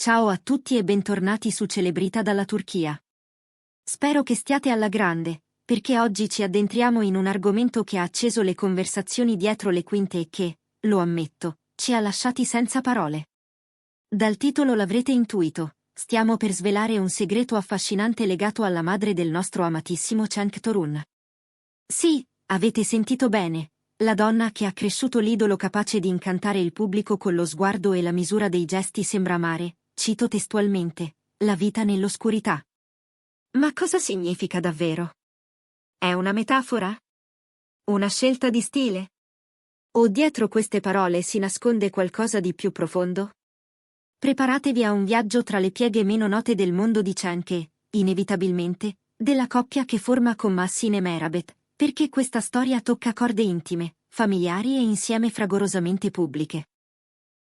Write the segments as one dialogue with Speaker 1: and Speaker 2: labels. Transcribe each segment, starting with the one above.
Speaker 1: Ciao a tutti e bentornati su Celebrita dalla Turchia. Spero che stiate alla grande, perché oggi ci addentriamo in un argomento che ha acceso le conversazioni dietro le quinte e che, lo ammetto, ci ha lasciati senza parole. Dal titolo l'avrete intuito, stiamo per svelare un segreto affascinante legato alla madre del nostro amatissimo Cenk Torun. Sì, avete sentito bene, la donna che ha cresciuto l'idolo capace di incantare il pubblico con lo sguardo e la misura dei gesti sembra amare, cito testualmente, la vita nell'oscurità. Ma cosa significa davvero? È una metafora? Una scelta di stile? O dietro queste parole si nasconde qualcosa di più profondo? Preparatevi a un viaggio tra le pieghe meno note del mondo di Cenk e, inevitabilmente, della coppia che forma con Mahsine Merabet, perché questa storia tocca corde intime, familiari e insieme fragorosamente pubbliche.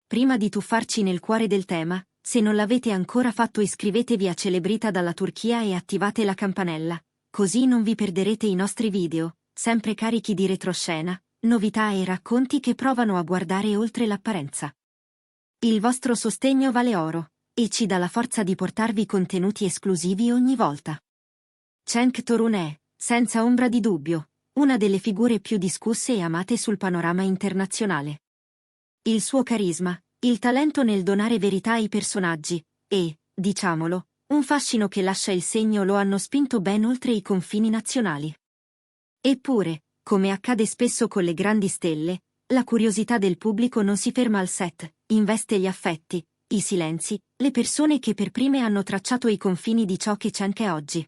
Speaker 1: Prima di tuffarci nel cuore del tema, se non l'avete ancora fatto iscrivetevi a Celebrita dalla Turchia e attivate la campanella, così non vi perderete i nostri video, sempre carichi di retroscena, novità e racconti che provano a guardare oltre l'apparenza. Il vostro sostegno vale oro, e ci dà la forza di portarvi contenuti esclusivi ogni volta. Cenk Torun è, senza ombra di dubbio, una delle figure più discusse e amate sul panorama internazionale. Il suo carisma, il talento nel donare verità ai personaggi, e, diciamolo, un fascino che lascia il segno lo hanno spinto ben oltre i confini nazionali. Eppure, come accade spesso con le grandi stelle, la curiosità del pubblico non si ferma al set, investe gli affetti, i silenzi, le persone che per prime hanno tracciato i confini di ciò che Cenk è oggi.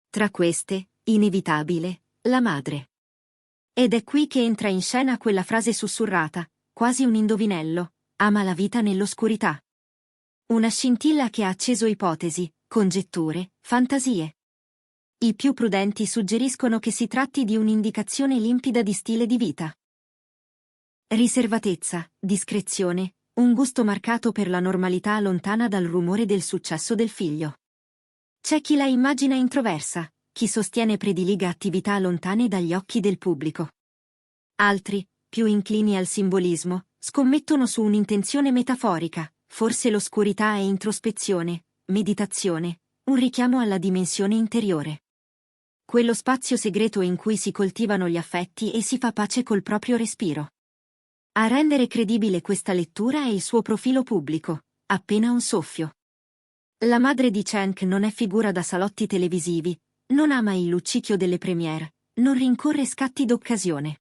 Speaker 1: Tra queste, inevitabile, la madre. Ed è qui che entra in scena quella frase sussurrata, quasi un indovinello, ama la vita nell'oscurità. Una scintilla che ha acceso ipotesi, congetture, fantasie. I più prudenti suggeriscono che si tratti di un'indicazione limpida di stile di vita. Riservatezza, discrezione, un gusto marcato per la normalità lontana dal rumore del successo del figlio. C'è chi la immagina introversa, chi sostiene prediliga attività lontane dagli occhi del pubblico. Altri, più inclini al simbolismo, scommettono su un'intenzione metaforica, forse l'oscurità è introspezione, meditazione, un richiamo alla dimensione interiore. Quello spazio segreto in cui si coltivano gli affetti e si fa pace col proprio respiro. A rendere credibile questa lettura è il suo profilo pubblico, appena un soffio. La madre di Cenk non è figura da salotti televisivi, non ama il luccichio delle premiere, non rincorre scatti d'occasione.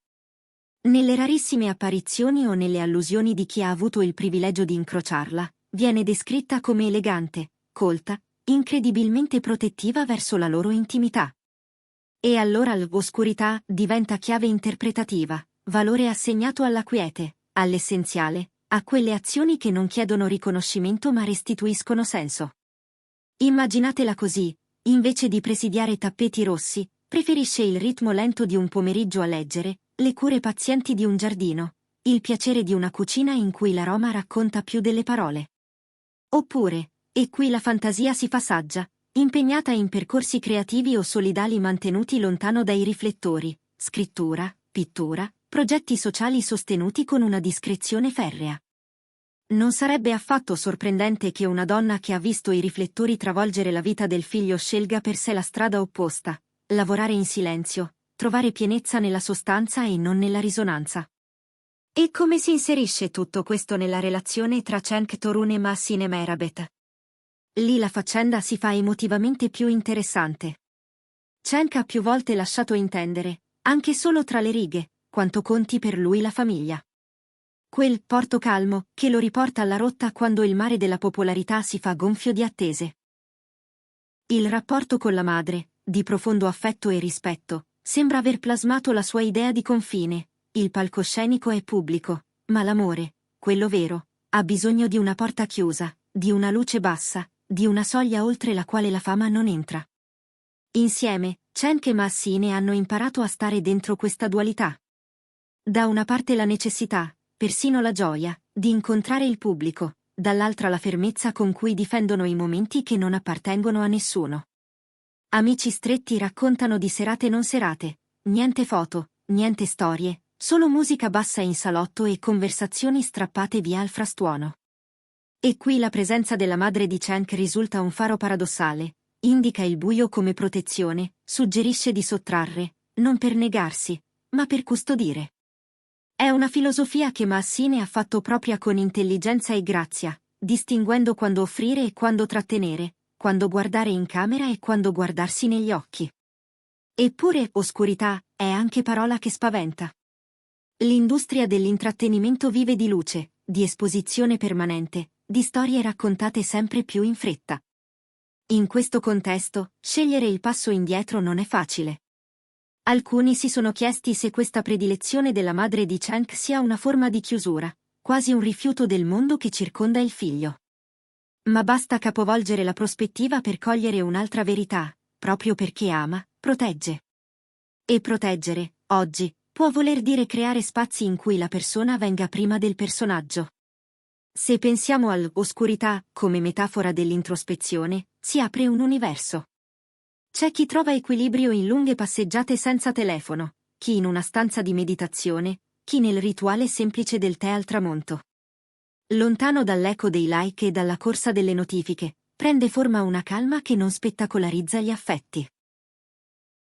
Speaker 1: Nelle rarissime apparizioni o nelle allusioni di chi ha avuto il privilegio di incrociarla, viene descritta come elegante, colta, incredibilmente protettiva verso la loro intimità. E allora l'oscurità diventa chiave interpretativa, valore assegnato alla quiete, all'essenziale, a quelle azioni che non chiedono riconoscimento ma restituiscono senso. Immaginatela così, invece di presidiare tappeti rossi, preferisce il ritmo lento di un pomeriggio a leggere, le cure pazienti di un giardino, il piacere di una cucina in cui l'aroma racconta più delle parole. Oppure, e qui la fantasia si fa saggia, impegnata in percorsi creativi o solidali mantenuti lontano dai riflettori, scrittura, pittura, progetti sociali sostenuti con una discrezione ferrea. Non sarebbe affatto sorprendente che una donna che ha visto i riflettori travolgere la vita del figlio scelga per sé la strada opposta, lavorare in silenzio, trovare pienezza nella sostanza e non nella risonanza. E come si inserisce tutto questo nella relazione tra Cenk Torun e Mahsine Merabet? Lì la faccenda si fa emotivamente più interessante. Cenk ha più volte lasciato intendere, anche solo tra le righe, quanto conti per lui la famiglia. Quel porto calmo che lo riporta alla rotta quando il mare della popolarità si fa gonfio di attese. Il rapporto con la madre, di profondo affetto e rispetto, sembra aver plasmato la sua idea di confine. Il palcoscenico è pubblico, ma l'amore, quello vero, ha bisogno di una porta chiusa, di una luce bassa, di una soglia oltre la quale la fama non entra. Insieme, Cenk e Mahsine hanno imparato a stare dentro questa dualità. Da una parte la necessità, persino la gioia, di incontrare il pubblico, dall'altra la fermezza con cui difendono i momenti che non appartengono a nessuno. Amici stretti raccontano di serate non serate, niente foto, niente storie, solo musica bassa in salotto e conversazioni strappate via al frastuono. E qui la presenza della madre di Cenk risulta un faro paradossale, indica il buio come protezione, suggerisce di sottrarre, non per negarsi, ma per custodire. È una filosofia che Massine ha fatto propria con intelligenza e grazia, distinguendo quando offrire e quando trattenere, quando guardare in camera e quando guardarsi negli occhi. Eppure, oscurità, è anche parola che spaventa. L'industria dell'intrattenimento vive di luce, di esposizione permanente, di storie raccontate sempre più in fretta. In questo contesto, scegliere il passo indietro non è facile. Alcuni si sono chiesti se questa predilezione della madre di Cenk sia una forma di chiusura, quasi un rifiuto del mondo che circonda il figlio. Ma basta capovolgere la prospettiva per cogliere un'altra verità, proprio perché ama, protegge. E proteggere, oggi, può voler dire creare spazi in cui la persona venga prima del personaggio. Se pensiamo all'oscurità come metafora dell'introspezione, si apre un universo. C'è chi trova equilibrio in lunghe passeggiate senza telefono, chi in una stanza di meditazione, chi nel rituale semplice del tè al tramonto. Lontano dall'eco dei like e dalla corsa delle notifiche, prende forma una calma che non spettacolarizza gli affetti.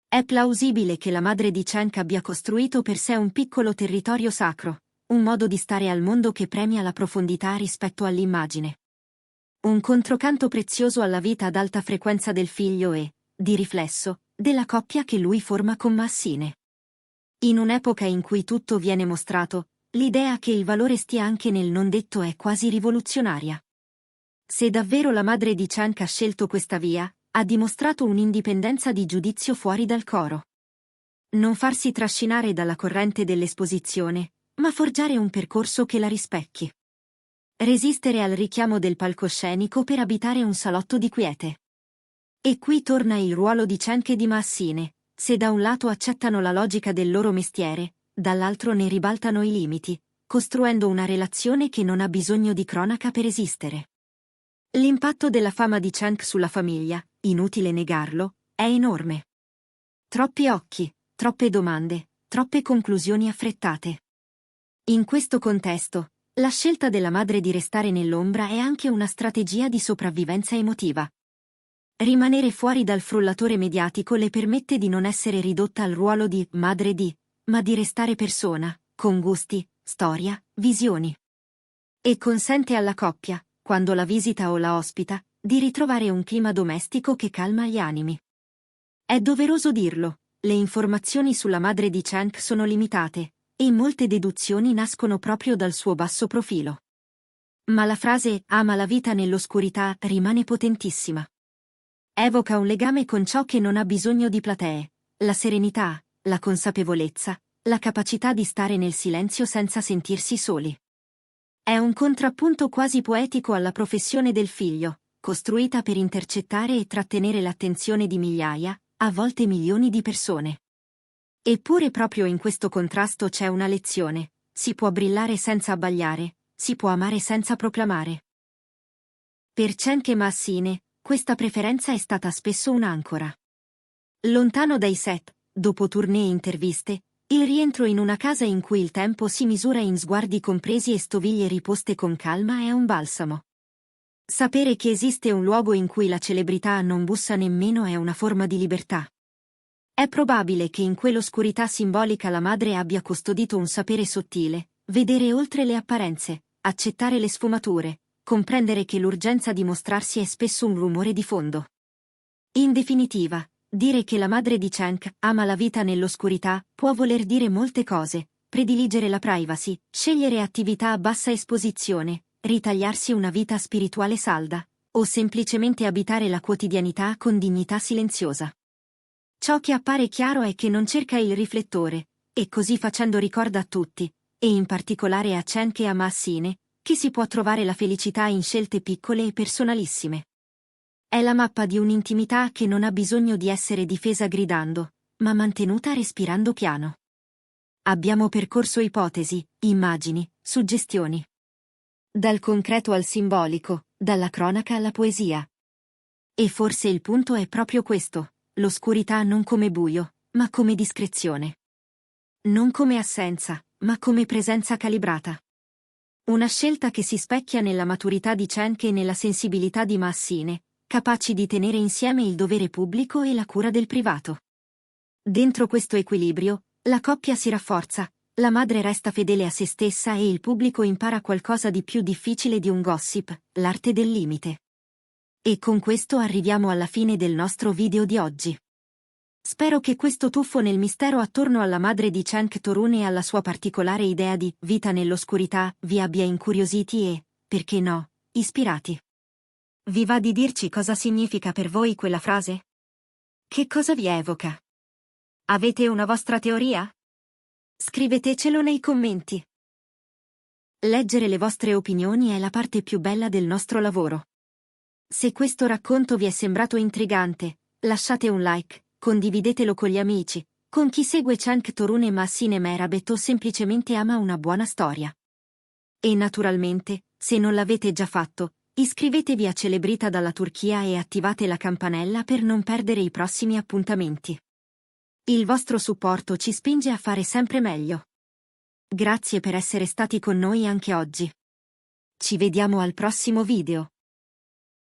Speaker 1: È plausibile che la madre di Cenk abbia costruito per sé un piccolo territorio sacro, un modo di stare al mondo che premia la profondità rispetto all'immagine. Un controcanto prezioso alla vita ad alta frequenza del figlio e, di riflesso, della coppia che lui forma con Massine. In un'epoca in cui tutto viene mostrato, l'idea che il valore stia anche nel non detto è quasi rivoluzionaria. Se davvero la madre di Cenk ha scelto questa via, ha dimostrato un'indipendenza di giudizio fuori dal coro. Non farsi trascinare dalla corrente dell'esposizione, ma forgiare un percorso che la rispecchi. Resistere al richiamo del palcoscenico per abitare un salotto di quiete. E qui torna il ruolo di Cenk e di Massine, se da un lato accettano la logica del loro mestiere, dall'altro ne ribaltano i limiti, costruendo una relazione che non ha bisogno di cronaca per esistere. L'impatto della fama di Cenk sulla famiglia, inutile negarlo, è enorme. Troppi occhi, troppe domande, troppe conclusioni affrettate. In questo contesto, la scelta della madre di restare nell'ombra è anche una strategia di sopravvivenza emotiva. Rimanere fuori dal frullatore mediatico le permette di non essere ridotta al ruolo di madre di, ma di restare persona, con gusti, storia, visioni. E consente alla coppia, quando la visita o la ospita, di ritrovare un clima domestico che calma gli animi. È doveroso dirlo, le informazioni sulla madre di Cenk sono limitate, e molte deduzioni nascono proprio dal suo basso profilo. Ma la frase "ama la vita nell'oscurità" rimane potentissima. Evoca un legame con ciò che non ha bisogno di platee, la serenità, la consapevolezza, la capacità di stare nel silenzio senza sentirsi soli. È un contrappunto quasi poetico alla professione del figlio, costruita per intercettare e trattenere l'attenzione di migliaia, a volte milioni di persone. Eppure proprio in questo contrasto c'è una lezione: si può brillare senza abbagliare, si può amare senza proclamare. Per Cenk e Massine, questa preferenza è stata spesso un'ancora. Lontano dai set, dopo tournée e interviste, il rientro in una casa in cui il tempo si misura in sguardi compresi e stoviglie riposte con calma è un balsamo. Sapere che esiste un luogo in cui la celebrità non bussa nemmeno è una forma di libertà. È probabile che in quell'oscurità simbolica la madre abbia custodito un sapere sottile, vedere oltre le apparenze, accettare le sfumature, comprendere che l'urgenza di mostrarsi è spesso un rumore di fondo. In definitiva, dire che la madre di Cenk ama la vita nell'oscurità può voler dire molte cose: prediligere la privacy, scegliere attività a bassa esposizione, ritagliarsi una vita spirituale salda, o semplicemente abitare la quotidianità con dignità silenziosa. Ciò che appare chiaro è che non cerca il riflettore, e così facendo ricorda a tutti, e in particolare a Cenk e a Massine, che si può trovare la felicità in scelte piccole e personalissime. È la mappa di un'intimità che non ha bisogno di essere difesa gridando, ma mantenuta respirando piano. Abbiamo percorso ipotesi, immagini, suggestioni. Dal concreto al simbolico, dalla cronaca alla poesia. E forse il punto è proprio questo: l'oscurità non come buio, ma come discrezione. Non come assenza, ma come presenza calibrata. Una scelta che si specchia nella maturità di Cenk e nella sensibilità di Massine, capaci di tenere insieme il dovere pubblico e la cura del privato. Dentro questo equilibrio, la coppia si rafforza, la madre resta fedele a se stessa e il pubblico impara qualcosa di più difficile di un gossip, l'arte del limite. E con questo arriviamo alla fine del nostro video di oggi. Spero che questo tuffo nel mistero attorno alla madre di Cenk Torun e alla sua particolare idea di vita nell'oscurità vi abbia incuriositi e, perché no, ispirati. Vi va di dirci cosa significa per voi quella frase? Che cosa vi evoca? Avete una vostra teoria? Scrivetecelo nei commenti. Leggere le vostre opinioni è la parte più bella del nostro lavoro. Se questo racconto vi è sembrato intrigante, lasciate un like, condividetelo con gli amici, con chi segue Cenk Torun e Massine Merabet o semplicemente ama una buona storia. E naturalmente, se non l'avete già fatto, iscrivetevi a Celebrita dalla Turchia e attivate la campanella per non perdere i prossimi appuntamenti. Il vostro supporto ci spinge a fare sempre meglio. Grazie per essere stati con noi anche oggi. Ci vediamo al prossimo video.